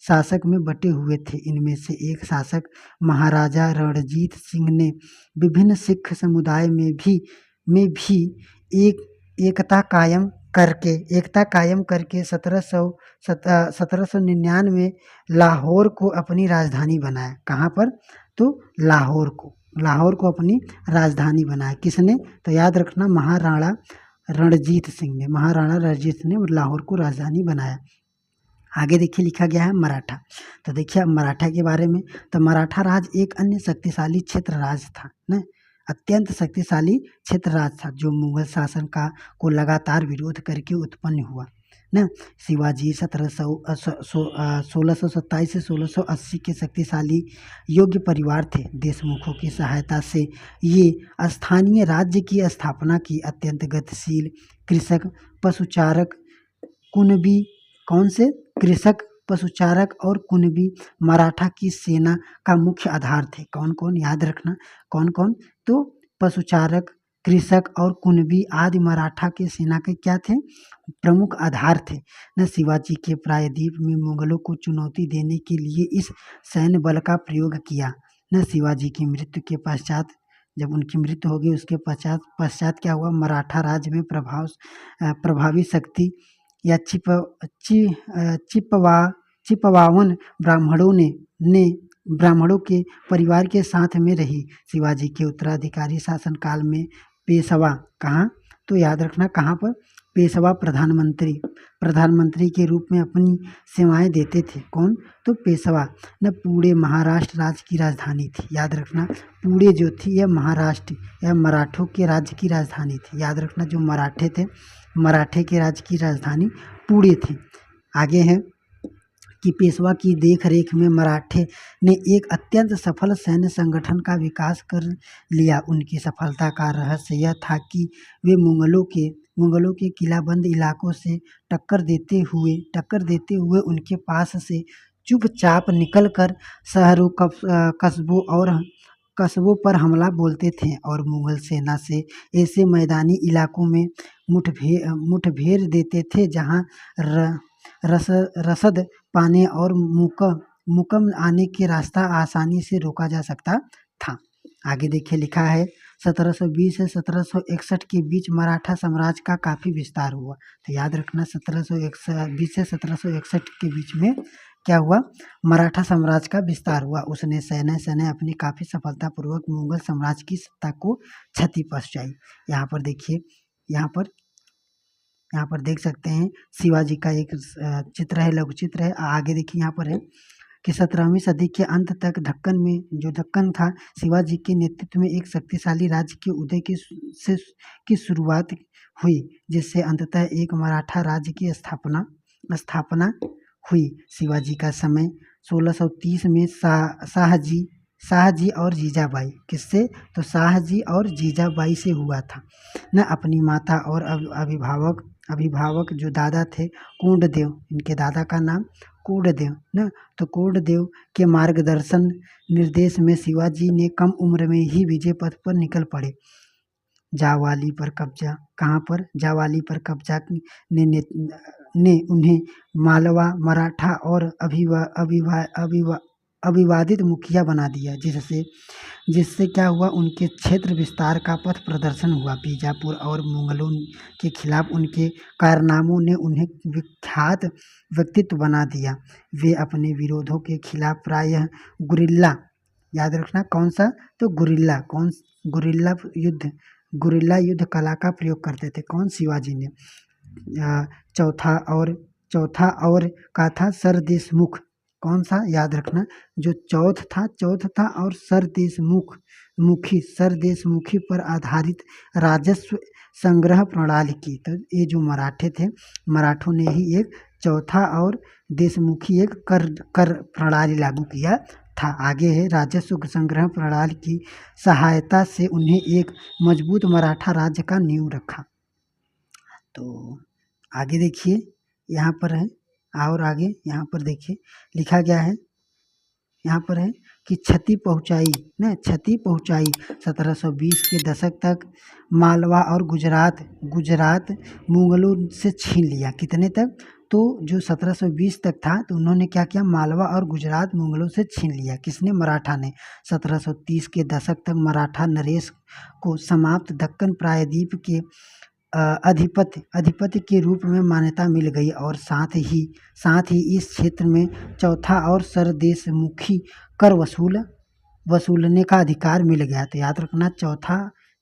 शासक में बटे हुए थे। इनमें से एक शासक महाराजा रणजीत सिंह ने विभिन्न सिख समुदाय में भी एकता कायम करके 1799 में लाहौर को अपनी राजधानी बनाया। कहाँ पर? तो लाहौर को अपनी राजधानी बनाया। किसने? तो याद रखना, महाराणा रणजीत सिंह ने लाहौर को राजधानी बनाया। आगे देखिए लिखा गया है मराठा। तो देखिए अब मराठा के बारे में, तो मराठा राज एक अन्य शक्तिशाली क्षेत्र राज था ना, अत्यंत शक्तिशाली क्षेत्र राज था जो मुगल शासन को लगातार विरोध करके उत्पन्न हुआ ना। शिवाजी 1627 से 1680 के शक्तिशाली योग्य परिवार थे। देशमुखों की सहायता से ये स्थानीय राज्य की स्थापना की। अत्यंत गतिशील कृषक पशुचारक और कुनबी मराठा की सेना का मुख्य आधार थे। कौन कौन? याद रखना, कौन कौन? तो पशुचारक, कृषक और कुनबी आदि मराठा के सेना के क्या थे? प्रमुख आधार थे न। शिवाजी के प्रायद्वीप में मुगलों को चुनौती देने के लिए इस सैन्य बल का प्रयोग किया न। शिवाजी की मृत्यु के पश्चात, जब उनकी मृत्यु हो गई उसके पश्चात क्या हुआ? मराठा राज्य में प्रभावी शक्ति या चिपवावन ब्राह्मणों के परिवार के साथ में रही। शिवाजी के उत्तराधिकारी शासनकाल में पेशवा, कहाँ? तो याद रखना कहाँ पर? पेशवा प्रधानमंत्री के रूप में अपनी सेवाएं देते थे। कौन? तो पेशवा न पूरे महाराष्ट्र राज्य की राजधानी थी। याद रखना, पूरे जो थी यह महाराष्ट्र या मराठों के राज्य की राजधानी थी। याद रखना, जो मराठे थे, मराठे के राज्य की राजधानी पुणे थी। आगे है कि पेशवा की देखरेख में मराठे ने एक अत्यंत सफल सैन्य संगठन का विकास कर लिया। उनकी सफलता का रहस्य यह था कि वे मुगलों के किलाबंद इलाकों से टक्कर देते हुए उनके पास से चुपचाप निकलकर शहरों, कस्बों पर हमला बोलते थे और मुगल सेना से ऐसे मैदानी इलाकों में मुठभेड़ देते थे जहां रसद पाने और मुकम आने के रास्ता आसानी से रोका जा सकता था। आगे देखिए लिखा है 1720 से 1761 के बीच मराठा साम्राज्य का काफ़ी विस्तार हुआ। तो याद रखना 1720 से 1761 के बीच में क्या हुआ? मराठा साम्राज्य का विस्तार हुआ। उसने सैन्य अपनी काफ़ी सफलतापूर्वक मुगल साम्राज्य की सत्ता को क्षति पहुंचाई। यहाँ पर देखिए, यहाँ पर देख सकते हैं शिवाजी का एक चित्र है, लघु चित्र है। आगे देखिए यहाँ पर है कि 17वीं सदी के अंत तक दक्कन था, शिवाजी के नेतृत्व में एक शक्तिशाली राज्य के उदय की शुरुआत हुई, जिससे अंततः एक मराठा राज्य की स्थापना स्थापना हुई। शिवाजी का समय 1630 में शाहजी और जीजाबाई किससे, तो शाहजी और जीजाबाई से हुआ था न। अपनी माता और अभिभावक अभिभावक जो दादा थे कोंडदेव, इनके दादा का नाम कोंडदेव न, तो कोंडदेव के मार्गदर्शन निर्देश में शिवाजी ने कम उम्र में ही विजय पथ पर निकल पड़े। जावाली पर कब्जा, कहाँ पर, जावाली पर कब्जा ने उन्हें मालवा, मराठा और अविवादित मुखिया बना दिया, जिससे क्या हुआ, उनके क्षेत्र विस्तार का पथ प्रदर्शन हुआ। बीजापुर और मुगलों के खिलाफ उनके कारनामों ने उन्हें विख्यात व्यक्तित्व बना दिया। वे अपने विरोधों के खिलाफ प्रायः गुरिल्ला, याद रखना कौन सा, तो गुरिल्ला युद्ध कला का प्रयोग करते थे। कौन, शिवाजी ने। चौथा और का था सर देशमुख, कौन सा, याद रखना, जो चौथ था और सर देशमुखी पर आधारित राजस्व संग्रह प्रणाली की। तो ये जो मराठे थे, मराठों ने ही एक चौथा और देशमुखी एक कर प्रणाली लागू किया था। आगे है, राजस्व संग्रह प्रणाली की सहायता से उन्हें एक मजबूत मराठा राज्य का नींव रखा। तो आगे देखिए यहाँ पर है, और आगे यहाँ पर देखिए लिखा गया है, यहाँ पर है कि क्षति पहुँचाई 1720 के दशक तक मालवा और गुजरात मुगलों से छीन लिया। कितने तक, तो जो 1720 तक था, तो उन्होंने क्या किया, मालवा और गुजरात मुगलों से छीन लिया। किसने, मराठा ने। 1730 के दशक तक मराठा नरेश को समाप्त दक्कन प्रायद्वीप के अधिपति के रूप में मान्यता मिल गई और साथ ही इस क्षेत्र में चौथा और सरदेशमुखी कर वसूलने का अधिकार मिल गया। तो याद रखना,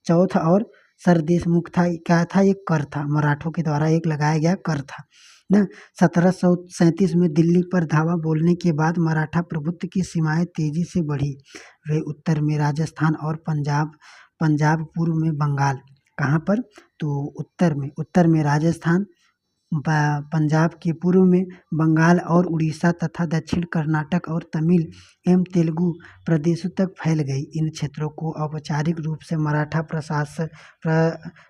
चौथ और सरदेशमुख था, क्या था, एक कर था, मराठों के द्वारा एक लगाया गया कर था ना। 1737 में दिल्ली पर धावा बोलने के बाद मराठा प्रभुत्व की सीमाएं तेजी से बढ़ी। वे उत्तर में राजस्थान और पंजाब, पूर्व में बंगाल, कहाँ पर, तो उत्तर में राजस्थान, पंजाब के पूर्व में बंगाल और उड़ीसा तथा दक्षिण कर्नाटक और तमिल एवं तेलुगु प्रदेशों तक फैल गई। इन क्षेत्रों को औपचारिक रूप से मराठा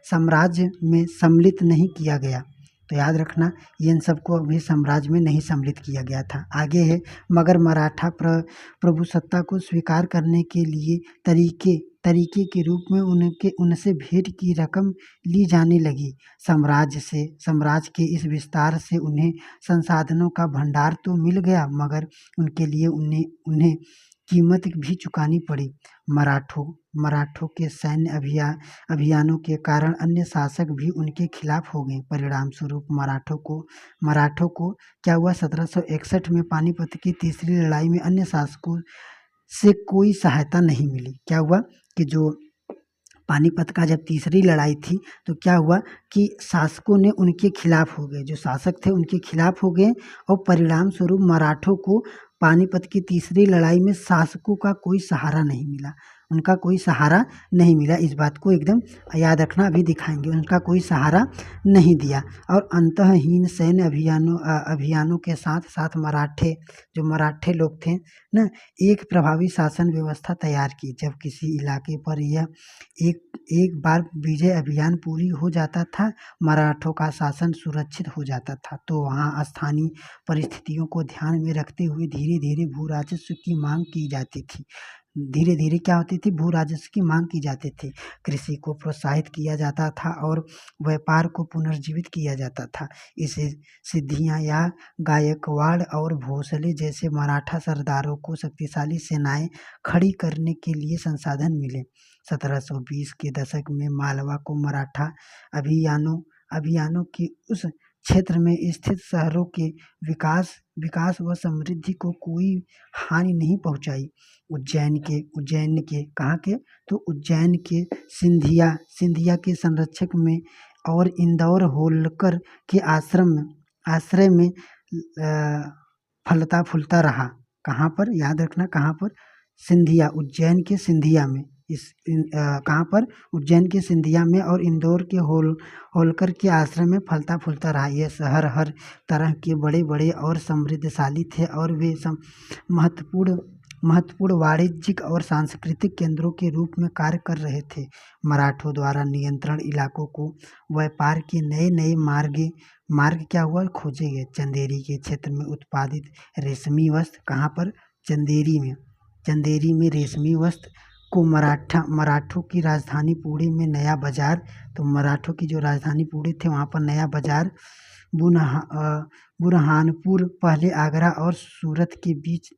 साम्राज्य में सम्मिलित नहीं किया गया। तो याद रखना, इन सबको अभी साम्राज्य में नहीं सम्मिलित किया गया था। आगे है, मगर मराठा प्रभुसत्ता को स्वीकार करने के लिए तरीके के रूप में उनसे भेंट की रकम ली जाने लगी। साम्राज्य के इस विस्तार से उन्हें संसाधनों का भंडार तो मिल गया, मगर उनके लिए उन्हें कीमत भी चुकानी पड़ी। मराठों के सैन्य अभियानों के कारण अन्य शासक भी उनके खिलाफ हो गए। परिणाम स्वरूप मराठों को क्या हुआ, 1761 में पानीपत की तीसरी लड़ाई में अन्य शासकों से कोई सहायता नहीं मिली। क्या हुआ कि जो पानीपत का जब तीसरी लड़ाई थी, तो क्या हुआ कि शासकों ने उनके खिलाफ हो गए, जो शासक थे उनके खिलाफ हो गए, और परिणाम स्वरूप मराठों को पानीपत की तीसरी लड़ाई में शासकों का कोई सहारा नहीं मिला, उनका कोई सहारा नहीं मिला। इस बात को एकदम याद रखना, अभी दिखाएंगे, उनका कोई सहारा नहीं दिया। और अंतहीन सैन्य अभियानों के साथ साथ मराठे लोग थे ना, एक प्रभावी शासन व्यवस्था तैयार की। जब किसी इलाके पर यह एक बार विजय अभियान पूरी हो जाता था, मराठों का शासन सुरक्षित हो जाता था। तो वहाँ स्थानीय परिस्थितियों को ध्यान में रखते हुए धीरे धीरे भू राजस्व की मांग की जाती थी। धीरे धीरे क्या होती थी, भू राजस्व की मांग की जाती थी। कृषि को प्रोत्साहित किया जाता था और व्यापार को पुनर्जीवित किया जाता था। इसे सिद्धियां या गायकवाड़ और भोसले जैसे मराठा सरदारों को शक्तिशाली सेनाएं खड़ी करने के लिए संसाधन मिले। 1720 के दशक में मालवा को मराठा अभियानों की उस क्षेत्र में स्थित शहरों के विकास व समृद्धि को कोई हानि नहीं पहुंचाई। उज्जैन के कहाँ के, तो उज्जैन के सिंधिया के संरक्षक में और इंदौर होलकर के आश्रय में फलता फूलता रहा। कहाँ पर, याद रखना, कहाँ पर, सिंधिया, उज्जैन के सिंधिया में, कहाँ पर, उज्जैन के सिंधिया में और इंदौर के होलकर के आश्रम में फलता फूलता रहा। ये शहर हर तरह के बड़े बड़े और समृद्धशाली थे और वे महत्वपूर्ण महत्वपूर्ण वाणिज्यिक और सांस्कृतिक केंद्रों के रूप में कार्य कर रहे थे। मराठों द्वारा नियंत्रण इलाकों को व्यापार के नए नए मार्ग क्या हुआ, खोजे गए। चंदेरी के क्षेत्र में उत्पादित रेशमी वस्त्र, कहाँ पर, चंदेरी में रेशमी वस्त्र को मराठों की राजधानी पुणे में नया बाजार, तो मराठों की जो राजधानी पुणे थे वहाँ पर नया बाजार, बुरहानपुर, पहले आगरा और सूरत के बीच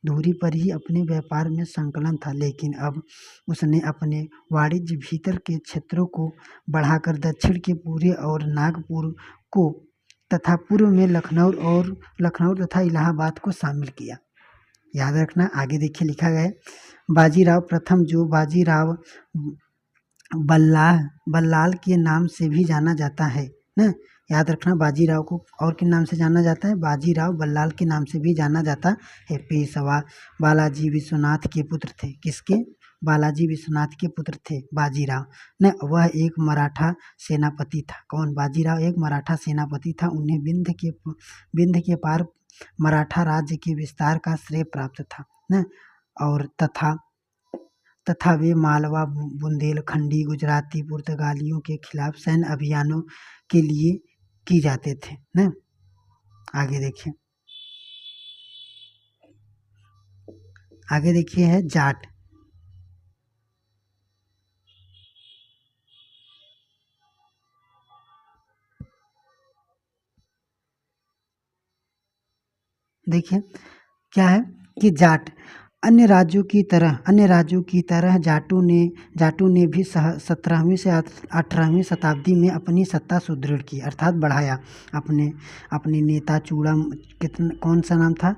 धुरी पर ही अपने व्यापार में संकलन था, लेकिन अब उसने अपने वाणिज्य भीतर के क्षेत्रों को बढ़ाकर दक्षिण के पूरे और नागपुर को तथा पूर्व में लखनऊ तथा इलाहाबाद को शामिल किया। याद रखना। आगे देखिए लिखा गया है, बाजीराव प्रथम, जो बाजीराव बल्लाल के नाम से भी जाना जाता है ना। याद रखना, बाजीराव को और किन नाम से जाना जाता है, बाजीराव बल्लाल के नाम से भी जाना जाता है। पेशवा बालाजी विश्वनाथ के पुत्र थे। किसके, बालाजी विश्वनाथ के पुत्र थे बाजीराव न। वह एक मराठा सेनापति था। कौन, बाजीराव एक मराठा सेनापति था। उन्हें विंध्य के पार मराठा राज्य के विस्तार का श्रेय प्राप्त था न। और तथा वे मालवा, बुंदेलखंडी, गुजराती, पुर्तगालियों के खिलाफ सैन्य अभियानों के लिए की जाते थे न। आगे देखिए है जाट। देखिए क्या है कि जाट अन्य राज्यों की तरह जाटों ने भी 17वीं से 18वीं शताब्दी में अपनी सत्ता सुदृढ़ की, अर्थात बढ़ाया। अपने नेता कौन सा नाम था,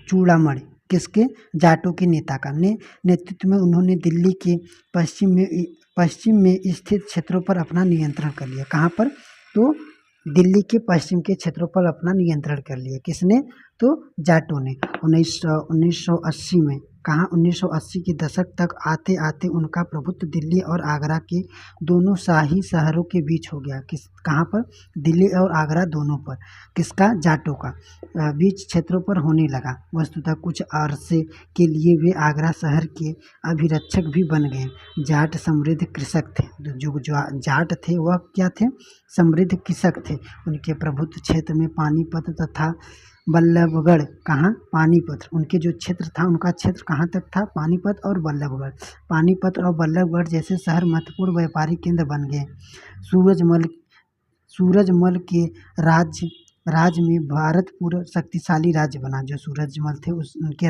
चूड़ामणि, किसके, जाटों के नेता का नेतृत्व में उन्होंने दिल्ली के पश्चिम में स्थित क्षेत्रों पर अपना नियंत्रण कर लिया। कहाँ पर, तो दिल्ली के पश्चिम के क्षेत्रों पर अपना नियंत्रण कर लिया। किसने, तो जाटों ने। 1980 में, कहाँ, 1980 के दशक तक आते आते उनका प्रभुत्व दिल्ली और आगरा के दोनों शाही शहरों के बीच हो गया। कहाँ पर, दिल्ली और आगरा दोनों पर, किसका, जाटों का बीच क्षेत्रों पर होने लगा। वस्तुतः कुछ अरसे के लिए वे आगरा शहर के अभिरक्षक भी बन गए। जाट समृद्ध कृषक थे। जो जाट थे वह क्या थे, समृद्ध कृषक थे। उनके प्रभुत्व क्षेत्र में पानीपत तथा बल्लभगढ़, कहाँ, पानीपत, उनके जो क्षेत्र था, उनका क्षेत्र कहाँ तक था, पानीपत और बल्लभगढ़। पानीपत और बल्लभगढ़ जैसे शहर महत्वपूर्ण व्यापारिक केंद्र बन गए। सूरजमल के राज्य में भारतपुर शक्तिशाली राज्य बना। जो सूरजमल थे उनके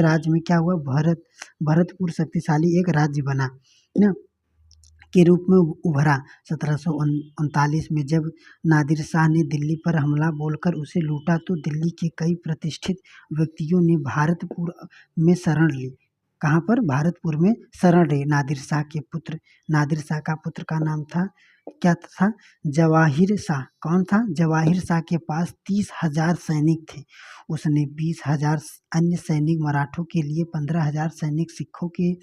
राज्य में क्या हुआ, भरतपुर शक्तिशाली एक राज्य बना ना के रूप में उभरा। 1739 में जब नादिर शाह ने दिल्ली पर हमला बोलकर उसे लूटा तो दिल्ली के कई प्रतिष्ठित व्यक्तियों ने भारतपुर में शरण ली। कहाँ पर, भारतपुर में शरण ली। नादिर शाह का पुत्र का नाम था, क्या था, जवाहिर शाह। कौन था, जवाहिर शाह के पास 30,000 सैनिक थे। उसने 20,000 अन्य सैनिक मराठों के लिए, 15,000 सैनिक सिखों के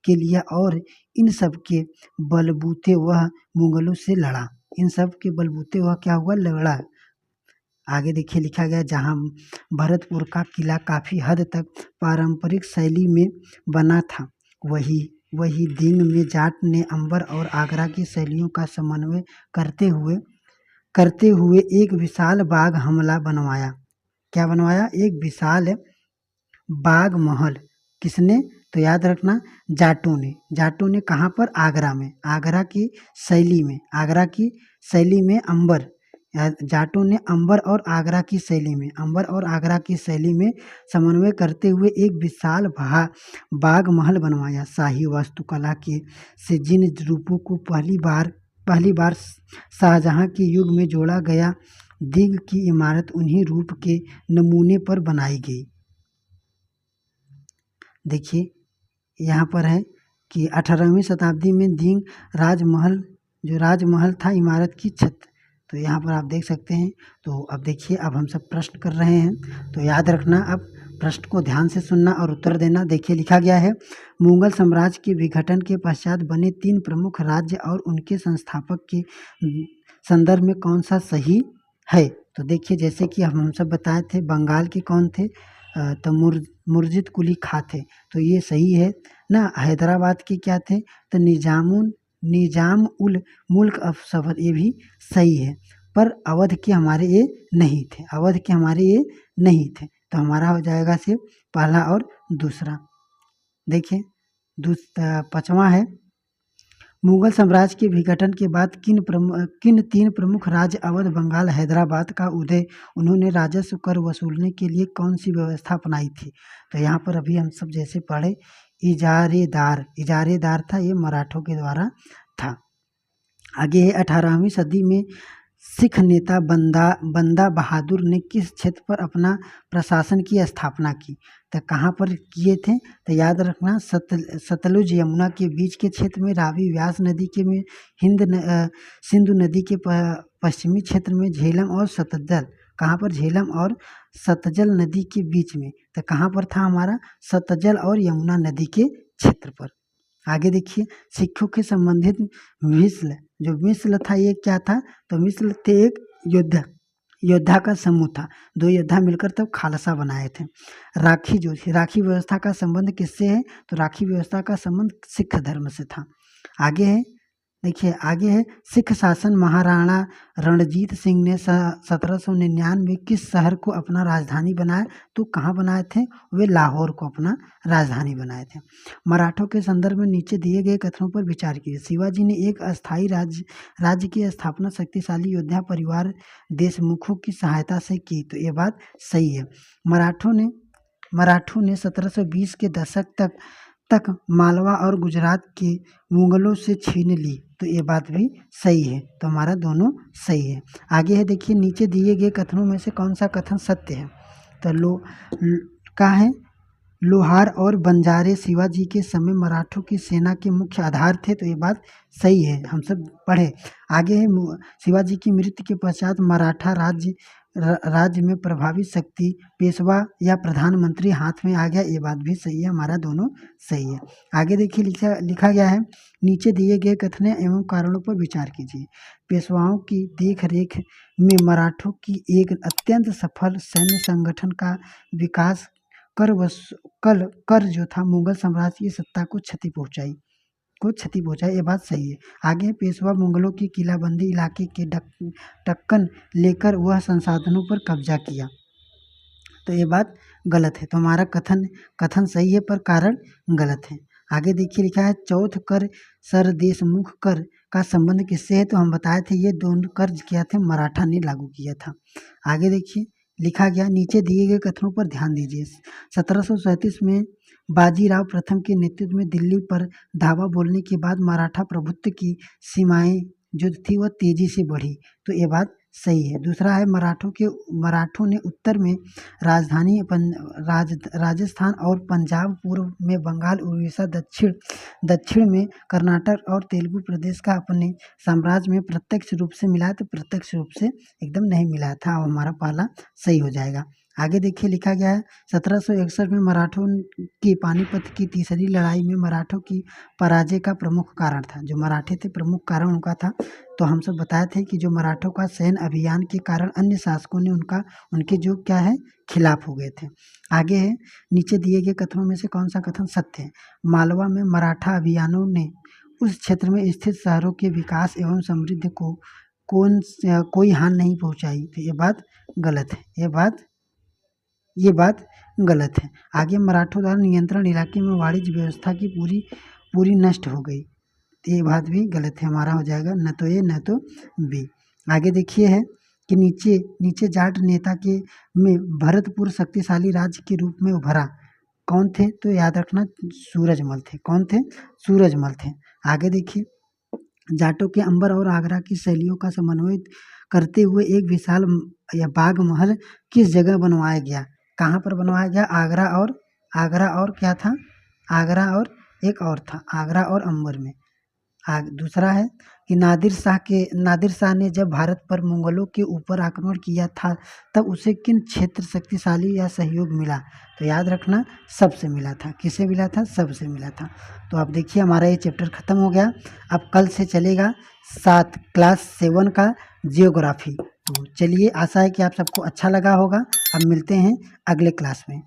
लिए और इन सब के बलबूते वह मुगलों से लड़ा। क्या हुआ, लड़ा। आगे देखिए लिखा गया, जहाँ भरतपुर का किला काफी हद तक पारंपरिक शैली में बना था, वही दिन में जाट ने अंबर और आगरा की शैलियों का समन्वय करते हुए एक विशाल बाग हमला बनवाया। क्या बनवाया, एक विशाल बाग महल। किसने, तो याद रखना, जाटों ने कहाँ पर, आगरा में, आगरा की शैली में अंबर, जाटों ने अंबर और आगरा की शैली में समन्वय करते हुए एक विशाल बाग महल बनवाया। शाही वास्तुकला से जिन रूपों को पहली बार शाहजहां के युग में जोड़ा गया, दिग की इमारत उन्हीं रूप के नमूने पर बनाई गई। देखिए यहाँ पर है कि 18वीं शताब्दी में दिग राजमहल था, इमारत की छत। तो यहाँ पर आप देख सकते हैं। तो अब देखिए, अब हम सब प्रश्न कर रहे हैं, तो याद रखना। अब प्रश्न को ध्यान से सुनना और उत्तर देना। देखिए लिखा गया है, मुगल साम्राज्य के विघटन के पश्चात बने 3 प्रमुख राज्य और उनके संस्थापक के संदर्भ में कौन सा सही है। तो देखिए जैसे कि हम सब बताए थे, बंगाल के कौन थे, तो मुर्शिद कुली खां थे, तो ये सही है ना। हैदराबाद के क्या थे, तो निजाम उल मुल्क ऑफ सफर, ये भी सही है। पर अवध के हमारे ये नहीं थे, अवध के हमारे ये नहीं थे, तो हमारा हो जाएगा सिर्फ पहला और दूसरा। देखिए पांचवा है, मुगल साम्राज्य के विघटन के बाद किन 3 प्रमुख राज्य अवध, बंगाल, हैदराबाद का उदय उन्होंने राजस्व कर वसूलने के लिए कौन सी व्यवस्था अपनाई थी। तो यहाँ पर अभी हम सब जैसे पढ़े, इजारेदार था, ये मराठों के द्वारा था। आगे है, 18वीं सदी में सिख नेता बंदा बहादुर ने किस क्षेत्र पर अपना प्रशासन की स्थापना की। तो कहाँ पर किए थे, तो याद रखना, सतलुज यमुना के बीच के क्षेत्र में, रावी व्यास नदी के में, सिंधु नदी के पश्चिमी क्षेत्र में, झेलम और सतलज, कहाँ पर, झेलम और सतलज नदी के बीच में। तो कहाँ पर था हमारा, सतलज और यमुना नदी के क्षेत्र पर। आगे देखिए, सिखों के संबंधित मिसल, जो मिसल था ये क्या था, तो मिसल थे एक योद्धा का समूह था, 2 योद्धा मिलकर तब खालसा बनाए थे। राखी जो थी, राखी व्यवस्था का संबंध किससे है, तो राखी व्यवस्था का संबंध सिख धर्म से था। आगे है, देखिए आगे है, सिख शासन महाराणा रणजीत सिंह ने 1799 में किस शहर को अपना राजधानी बनाया। तो कहाँ बनाए थे, वे लाहौर को अपना राजधानी बनाए थे। मराठों के संदर्भ में नीचे दिए गए कथनों पर विचार कीजिए। शिवाजी ने एक अस्थायी राज्य की स्थापना शक्तिशाली योद्धा परिवार देशमुखों की सहायता से की। तो ये बात सही है। मराठों ने 1720 के दशक तक मालवा और गुजरात के मुगलों से छीन ली। तो ये बात भी सही है, तो हमारा दोनों सही है। आगे है, देखिए नीचे दिए गए कथनों में से कौन सा कथन सत्य है। तो क्या है, लोहार और बंजारे शिवाजी के समय मराठों की सेना के मुख्य आधार थे। तो ये बात सही है, हम सब पढ़े। आगे है, शिवाजी की मृत्यु के पश्चात मराठा राज्य में प्रभावी शक्ति पेशवा या प्रधानमंत्री हाथ में आ गया। ये बात भी सही है, हमारा दोनों सही है। आगे देखिए लिखा गया है, नीचे दिए गए कथनों एवं कारणों पर विचार कीजिए। पेशवाओं की देखरेख में मराठों की एक अत्यंत सफल सैन्य संगठन का विकास कर जो था मुगल साम्राज्य की सत्ता को क्षति पहुंचाई, ये बात सही है। आगे, पेशवा मुगलों की किलाबंदी इलाके के टक्कन लेकर वह संसाधनों पर कब्जा किया। तो ये बात गलत है, तो हमारा कथन सही है पर कारण गलत है। आगे देखिए लिखा है, चौथ कर सर देशमुख कर का संबंध किससे है। तो हम बताए थे ये दोनों कर किया थे मराठा ने लागू किया था। आगे देखिए लिखा गया, नीचे दिए गए कथनों पर ध्यान दीजिए। 1737 में बाजीराव प्रथम के नेतृत्व में दिल्ली पर धावा बोलने के बाद मराठा प्रभुत्व की सीमाएं जो थी वह तेजी से बढ़ी। तो ये बात सही है। दूसरा है, मराठों ने उत्तर में राजधानी राजस्थान और पंजाब, पूर्व में बंगाल, उड़ीसा, दक्षिण में कर्नाटक और तेलुगु प्रदेश का अपने साम्राज्य में प्रत्यक्ष रूप से मिला। तो प्रत्यक्ष रूप से एकदम नहीं मिला था, और हमारा पहला सही हो जाएगा। आगे देखिए लिखा गया है, 1761 में मराठों की पानीपत की तीसरी लड़ाई में मराठों की पराजय का प्रमुख कारण था, जो मराठे थे प्रमुख कारण उनका था। तो हम सब बताए थे कि जो मराठों का सैन्य अभियान के कारण अन्य शासकों ने उनके जो क्या है खिलाफ हो गए थे। आगे है, नीचे दिए गए कथनों में से कौन सा कथन सत्य है। मालवा में मराठा अभियानों ने उस क्षेत्र में स्थित शहरों के विकास एवं समृद्धि को कोई हानि नहीं पहुंचाई। तो ये बात गलत है, ये बात गलत है। आगे, मराठों द्वारा नियंत्रण इलाके में वाणिज्य व्यवस्था की पूरी नष्ट हो गई। ये बात भी गलत है, हमारा हो जाएगा न तो ए न तो बी। आगे देखिए है कि नीचे जाट नेता में भरतपुर शक्तिशाली राज्य के रूप में उभरा। कौन थे, तो याद रखना सूरजमल थे। कौन थे, सूरजमल थे। आगे देखिए, जाटों के अंबर और आगरा की शैलियों का समन्वय करते हुए एक विशाल या बाग महल किस जगह बनवाया गया। कहाँ पर बनवाया गया, आगरा और क्या था, आगरा और एक और था, आगरा और अंबर में। दूसरा है कि नादिर शाह ने जब भारत पर मुगलों के ऊपर आक्रमण किया था तब उसे किन क्षेत्र शक्तिशाली या सहयोग मिला? तो याद रखना सबसे मिला था। किसे मिला था? सबसे मिला था। तो आप देखिए हमारा ये चैप्टर ख़त्म हो गया। अब कल से चलेगा क्लास 7 का जियोग्राफी। तो चलिए, आशा है कि आप सबको अच्छा लगा होगा। अब मिलते हैं अगले क्लास में।